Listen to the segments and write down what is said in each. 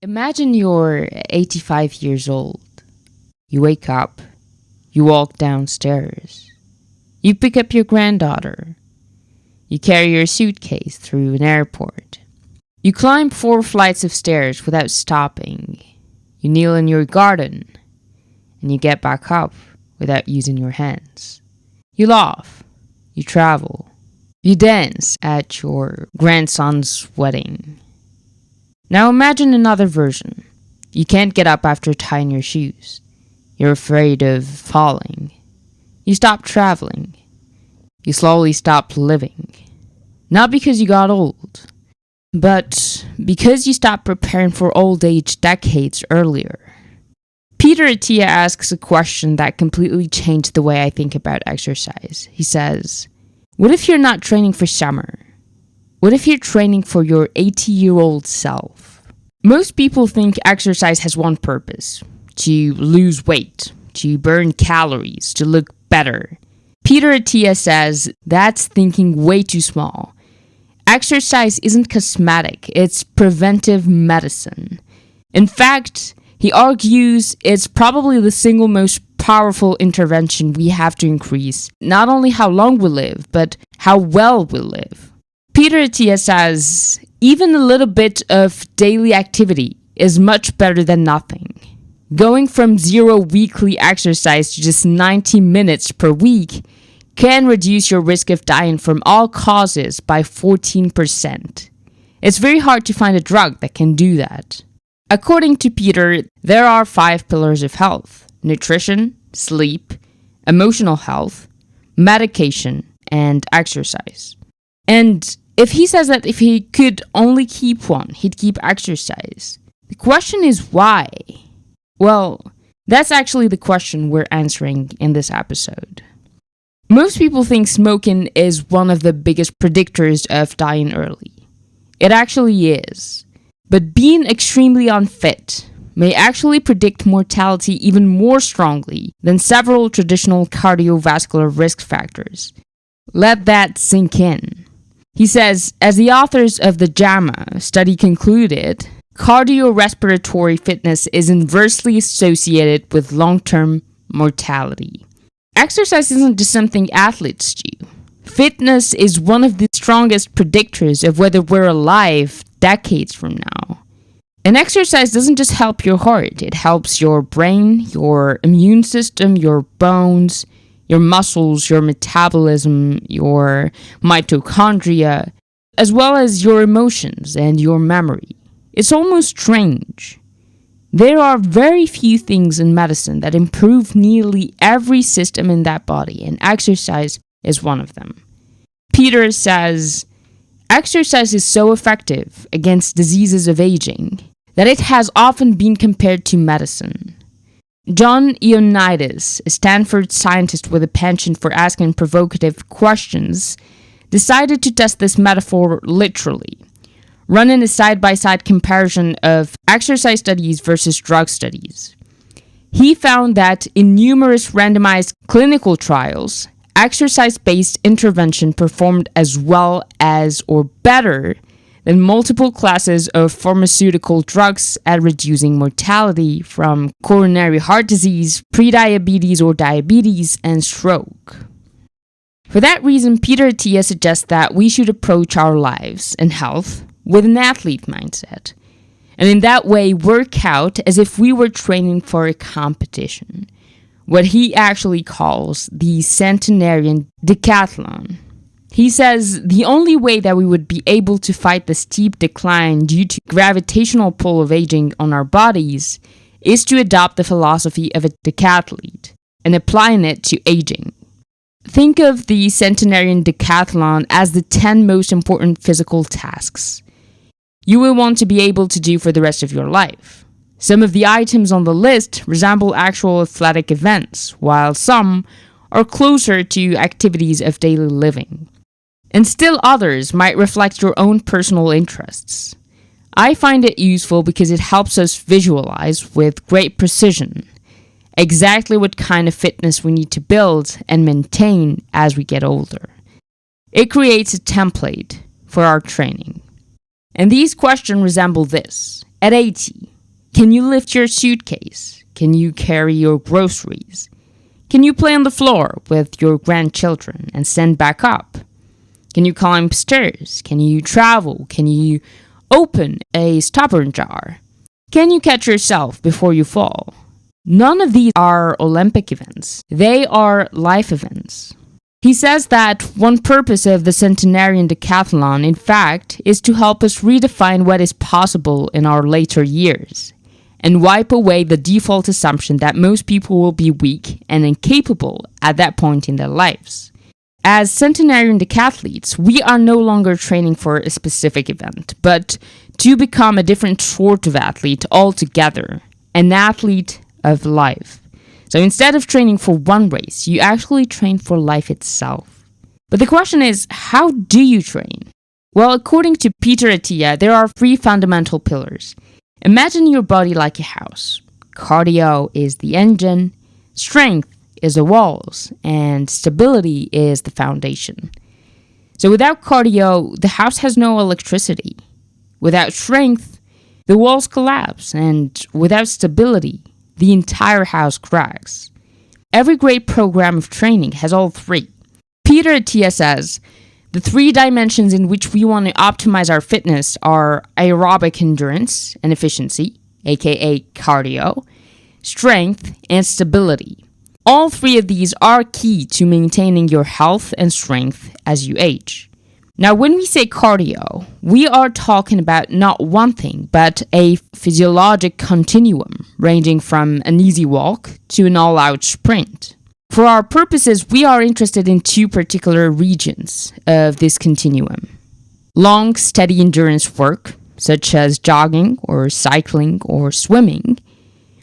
Imagine you're 85 years old. You wake up, you walk downstairs, you pick up your granddaughter, you carry your suitcase through an airport, you climb 4 flights of stairs without stopping, you kneel in your garden, and you get back up without using your hands. You laugh, you travel, you dance at your grandson's wedding. Now imagine another version. You can't get up after tying your shoes. You're afraid of falling. You stop traveling. You slowly stop living. Not because you got old, but because you stopped preparing for old age decades earlier. Peter Attia asks a question that completely changed the way I think about exercise. He says, what if you're not training for summer? What if you're training for your 80-year-old self? Most people think exercise has one purpose: to lose weight, to burn calories, to look better. Peter Attia says that's thinking way too small. Exercise isn't cosmetic, it's preventive medicine. In fact, he argues it's probably the single most powerful intervention we have to increase not only how long we live, but how well we live. Peter Attia says even a little bit of daily activity is much better than nothing. Going from 0 weekly exercise to just 90 minutes per week can reduce your risk of dying from all causes by 14%. It's very hard to find a drug that can do that. According to Peter, there are 5 pillars of health: nutrition, sleep, emotional health, medication, and exercise. And if he says that if he could only keep one, he'd keep exercise. The question is why? Well, that's actually the question we're answering in this episode. Most people think smoking is one of the biggest predictors of dying early. It actually is. But being extremely unfit may actually predict mortality even more strongly than several traditional cardiovascular risk factors. Let that sink in. He says, as the authors of the JAMA study concluded, cardiorespiratory fitness is inversely associated with long-term mortality. Exercise isn't just something athletes do. Fitness is one of the strongest predictors of whether we're alive decades from now. And exercise doesn't just help your heart, it helps your brain, your immune system, your bones, your muscles, your metabolism, your mitochondria, as well as your emotions and your memory. It's almost strange. There are very few things in medicine that improve nearly every system in that body, and exercise is one of them. Peter says, exercise is so effective against diseases of aging that it has often been compared to medicine. John Ioannidis, a Stanford scientist with a penchant for asking provocative questions, decided to test this metaphor literally, running a side-by-side comparison of exercise studies versus drug studies. He found that in numerous randomized clinical trials, exercise-based intervention performed as well as or better than multiple classes of pharmaceutical drugs at reducing mortality from coronary heart disease, prediabetes or diabetes, and stroke. For that reason, Peter Attia suggests that we should approach our lives and health with an athlete mindset, and in that way work out as if we were training for a competition, what he actually calls the Centenarian Decathlon. He says the only way that we would be able to fight the steep decline due to gravitational pull of aging on our bodies is to adopt the philosophy of a decathlete and applying it to aging. Think of the Centenarian Decathlon as the 10 most important physical tasks you will want to be able to do for the rest of your life. Some of the items on the list resemble actual athletic events, while some are closer to activities of daily living. And still others might reflect your own personal interests. I find it useful because it helps us visualize with great precision exactly what kind of fitness we need to build and maintain as we get older. It creates a template for our training. And these questions resemble this. At 80, can you lift your suitcase? Can you carry your groceries? Can you play on the floor with your grandchildren and stand back up? Can you climb stairs? Can you travel? Can you open a stubborn jar? Can you catch yourself before you fall? None of these are Olympic events. They are life events. He says that one purpose of the Centenarian Decathlon, in fact, is to help us redefine what is possible in our later years and wipe away the default assumption that most people will be weak and incapable at that point in their lives. As Centenarian decathletes, we are no longer training for a specific event, but to become a different sort of athlete altogether, an athlete of life. So instead of training for one race, you actually train for life itself. But the question is, how do you train? Well, according to Peter Attia, there are 3 fundamental pillars. Imagine your body like a house. Cardio is the engine, strength is the walls, and stability is the foundation. So without cardio, the house has no electricity. Without strength, the walls collapse, and without stability, the entire house cracks. Every great program of training has all 3. Peter Attia says, the 3 dimensions in which we want to optimize our fitness are aerobic endurance and efficiency, aka cardio, strength, and stability. All 3 of these are key to maintaining your health and strength as you age. Now, when we say cardio, we are talking about not one thing, but a physiologic continuum ranging from an easy walk to an all-out sprint. For our purposes, we are interested in 2 particular regions of this continuum. Long, steady endurance work, such as jogging or cycling or swimming,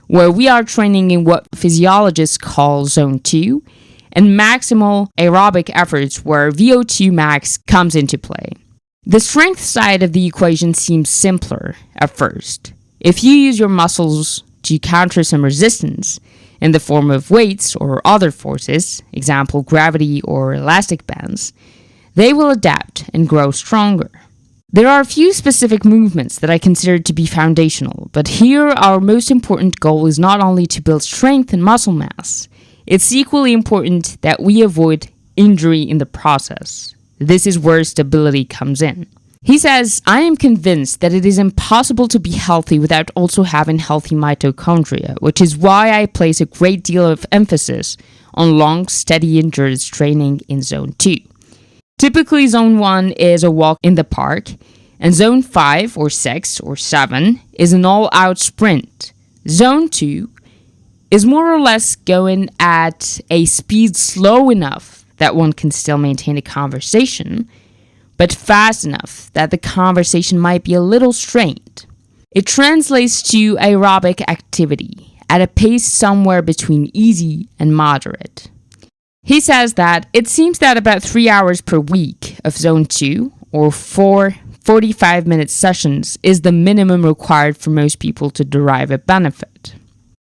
where we are training in what physiologists call zone 2, and maximal aerobic efforts where VO₂ max comes into play. The strength side of the equation seems simpler at first. If you use your muscles to counter some resistance in the form of weights or other forces, example gravity or elastic bands, they will adapt and grow stronger. There are a few specific movements that I consider to be foundational, but here our most important goal is not only to build strength and muscle mass, it's equally important that we avoid injury in the process. This is where stability comes in. He says, I am convinced that it is impossible to be healthy without also having healthy mitochondria, which is why I place a great deal of emphasis on long, steady endurance training in Zone 2. Typically, Zone 1 is a walk in the park, and Zone 5 or 6 or 7 is an all-out sprint. Zone 2 is more or less going at a speed slow enough that one can still maintain a conversation, but fast enough that the conversation might be a little strained. It translates to aerobic activity at a pace somewhere between easy and moderate. He says that it seems that about 3 hours per week of Zone 2, or 4 45-minute sessions, is the minimum required for most people to derive a benefit.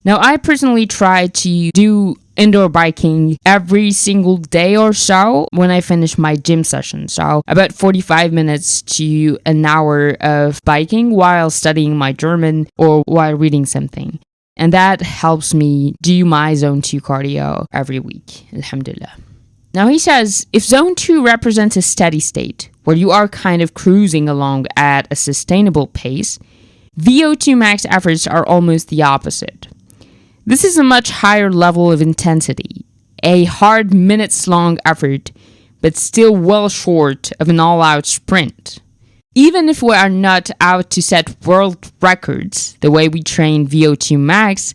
Now, I personally try to do indoor biking every single day or so when I finish my gym session. So about 45 minutes to an hour of biking while studying my German or while reading something. And that helps me do my Zone 2 cardio every week, alhamdulillah. Now he says, if Zone 2 represents a steady state, where you are kind of cruising along at a sustainable pace, VO₂ max efforts are almost the opposite. This is a much higher level of intensity, a hard minutes-long effort, but still well short of an all-out sprint. Even if we are not out to set world records the way we train VO₂ max,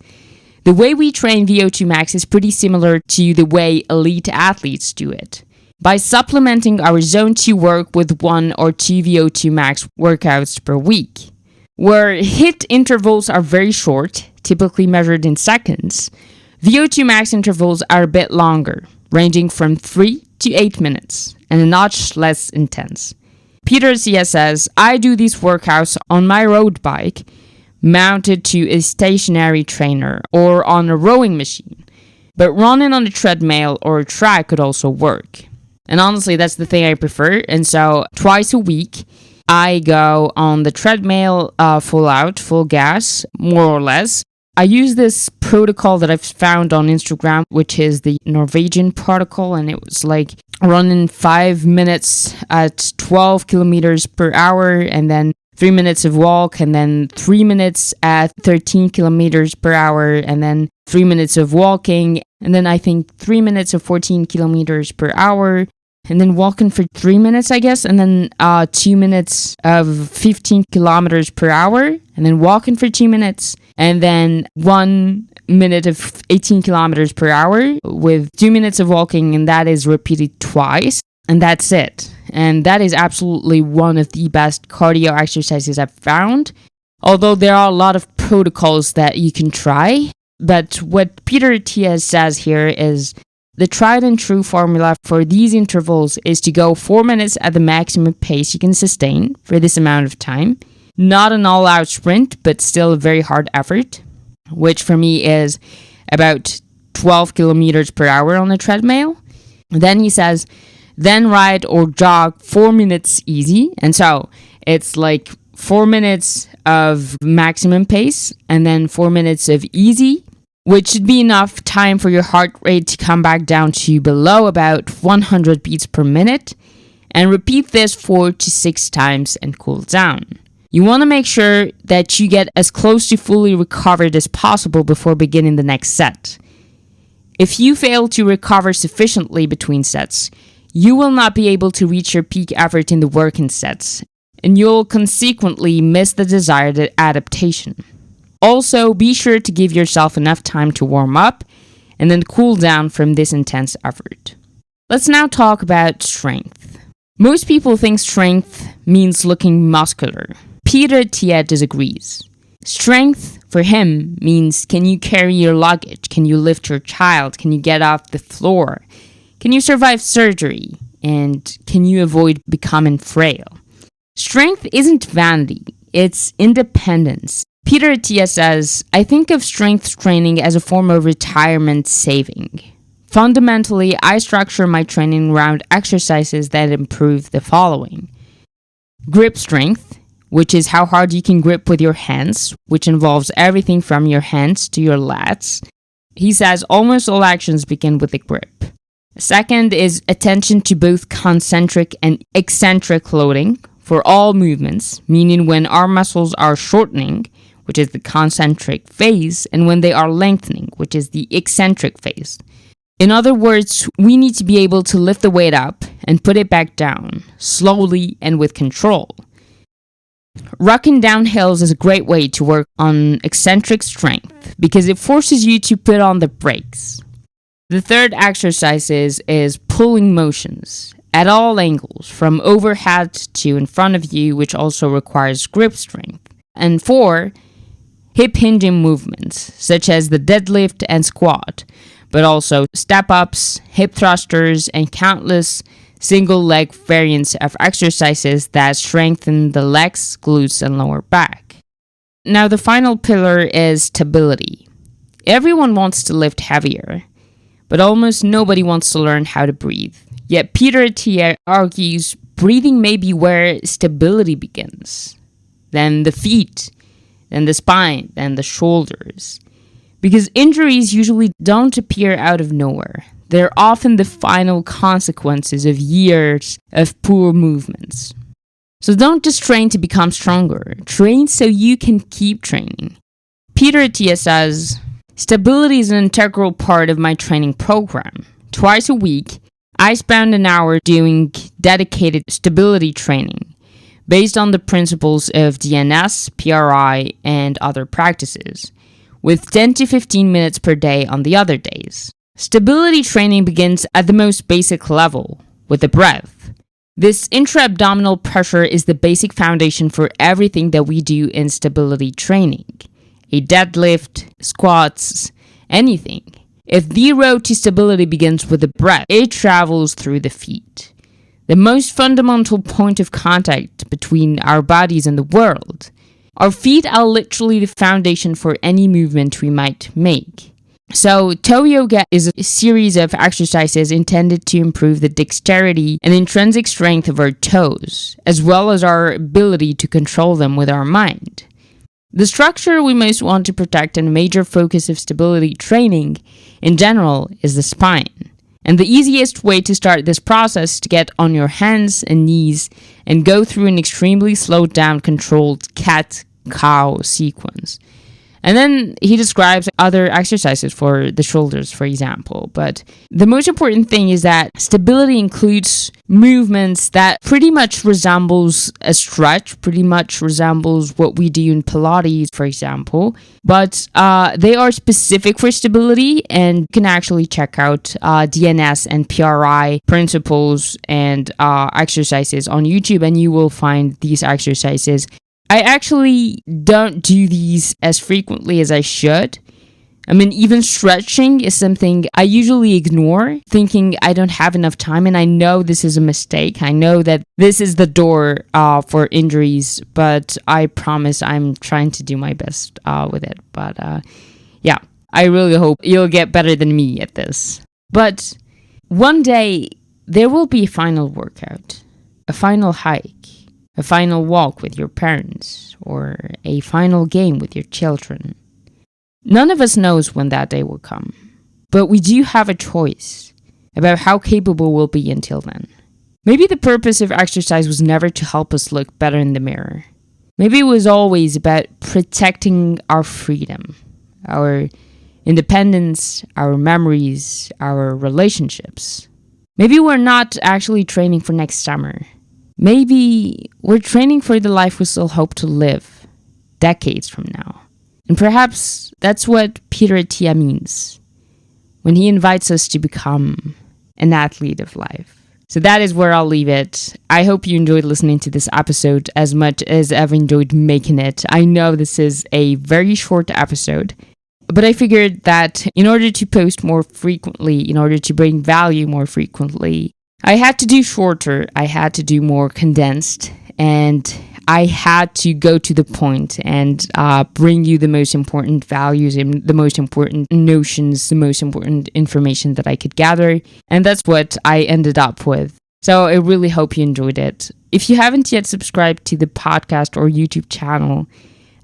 the way we train VO₂ max is pretty similar to the way elite athletes do it. By supplementing our Zone 2 work with 1 or 2 VO₂ max workouts per week, where HIIT intervals are very short, typically measured in seconds, VO₂ max intervals are a bit longer, ranging from 3 to 8 minutes, and a notch less intense. Peter Attia says, I do these workouts on my road bike, mounted to a stationary trainer, or on a rowing machine, but running on a treadmill or a track could also work. And honestly, that's the thing I prefer, and so twice a week, I go on the treadmill full out, full gas, more or less. I use this protocol that I've found on Instagram, which is the Norwegian protocol, and it was like running 5 minutes at 12 kilometers per hour, and then 3 minutes of walk, and then 3 minutes at 13 kilometers per hour, and then 3 minutes of walking, and then I think 3 minutes of 14 kilometers per hour, and then walking for 3 minutes, I guess, and then 2 minutes of 15 kilometers per hour, and then walking for 2 minutes, and then 1 minute of 18 kilometers per hour with 2 minutes of walking, and that is repeated twice, and that's it. And that is absolutely one of the best cardio exercises I've found, although there are a lot of protocols that you can try. But what Peter Attia says here is the tried and true formula for these intervals is to go 4 minutes at the maximum pace you can sustain for this amount of time. Not an all-out sprint, but still a very hard effort, which for me is about 12 kilometers per hour on the treadmill. Then he says, then ride or jog 4 minutes easy. And so it's like 4 minutes of maximum pace and then 4 minutes of easy, which should be enough time for your heart rate to come back down to below about 100 beats per minute. And repeat this 4 to 6 times and cool down. You want to make sure that you get as close to fully recovered as possible before beginning the next set. If you fail to recover sufficiently between sets, you will not be able to reach your peak effort in the working sets, and you'll consequently miss the desired adaptation. Also, be sure to give yourself enough time to warm up and then cool down from this intense effort. Let's now talk about strength. Most people think strength means looking muscular. Peter Attia disagrees. Strength, for him, means can you carry your luggage? Can you lift your child? Can you get off the floor? Can you survive surgery? And can you avoid becoming frail? Strength isn't vanity, it's independence. Peter Attia says, I think of strength training as a form of retirement saving. Fundamentally, I structure my training around exercises that improve the following. Grip strength, which is how hard you can grip with your hands, which involves everything from your hands to your lats. He says almost all actions begin with a grip. Second is attention to both concentric and eccentric loading for all movements, meaning when arm muscles are shortening, which is the concentric phase, and when they are lengthening, which is the eccentric phase. In other words, we need to be able to lift the weight up and put it back down, slowly and with control. Rocking down hills is a great way to work on eccentric strength because it forces you to put on the brakes. The third exercise is pulling motions at all angles, from overhead to in front of you, which also requires grip strength. And 4, hip hinging movements, such as the deadlift and squat, but also step-ups, hip thrusters, and countless single-leg variants of exercises that strengthen the legs, glutes, and lower back. Now, the final pillar is stability. Everyone wants to lift heavier, but almost nobody wants to learn how to breathe. Yet Peter Attia argues breathing may be where stability begins, then the feet, then the spine, then the shoulders. Because injuries usually don't appear out of nowhere. They're often the final consequences of years of poor movements. So don't just train to become stronger. Train so you can keep training. Peter Attia says, stability is an integral part of my training program. Twice a week, I spend an hour doing dedicated stability training based on the principles of DNS, PRI, and other practices, with 10 to 15 minutes per day on the other days. Stability training begins at the most basic level, with the breath. This intra-abdominal pressure is the basic foundation for everything that we do in stability training. A deadlift, squats, anything. If the road to stability begins with the breath, it travels through the feet. The most fundamental point of contact between our bodies and the world. Our feet are literally the foundation for any movement we might make. So, toe yoga is a series of exercises intended to improve the dexterity and intrinsic strength of our toes, as well as our ability to control them with our mind. The structure we most want to protect and a major focus of stability training in general is the spine. And the easiest way to start this process is to get on your hands and knees and go through an extremely slowed down controlled cat-cow sequence. And then he describes other exercises for the shoulders, for example. But the most important thing is that stability includes movements that pretty much resembles a stretch, pretty much resembles what we do in Pilates, for example. But they are specific for stability, and you can actually check out DNS and PRI principles and exercises on YouTube, and you will find these exercises. I actually don't do these as frequently as I should. I mean, even stretching is something I usually ignore, thinking I don't have enough time, and I know this is a mistake. I know that this is the door for injuries, but I promise I'm trying to do my best with it. But yeah, I really hope you'll get better than me at this. But one day, there will be a final workout, a final hike, a final walk with your parents, or a final game with your children. None of us knows when that day will come, but we do have a choice about how capable we'll be until then. Maybe the purpose of exercise was never to help us look better in the mirror. Maybe it was always about protecting our freedom, our independence, our memories, our relationships. Maybe we're not actually training for next summer. Maybe we're training for the life we still hope to live decades from now. And perhaps that's what Peter Attia means when he invites us to become an athlete of life. So that is where I'll leave it. I hope you enjoyed listening to this episode as much as I've enjoyed making it. I know this is a very short episode, but I figured that in order to post more frequently, in order to bring value more frequently, I had to do shorter, I had to do more condensed, and I had to go to the point and bring you the most important values and the most important notions, the most important information that I could gather. And that's what I ended up with. So I really hope you enjoyed it. If you haven't yet subscribed to the podcast or YouTube channel,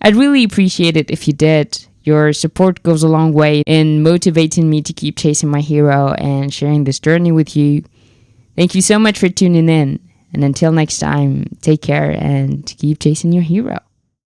I'd really appreciate it if you did. Your support goes a long way in motivating me to keep chasing my hero and sharing this journey with you. Thank you so much for tuning in. And until next time, take care and keep chasing your hero.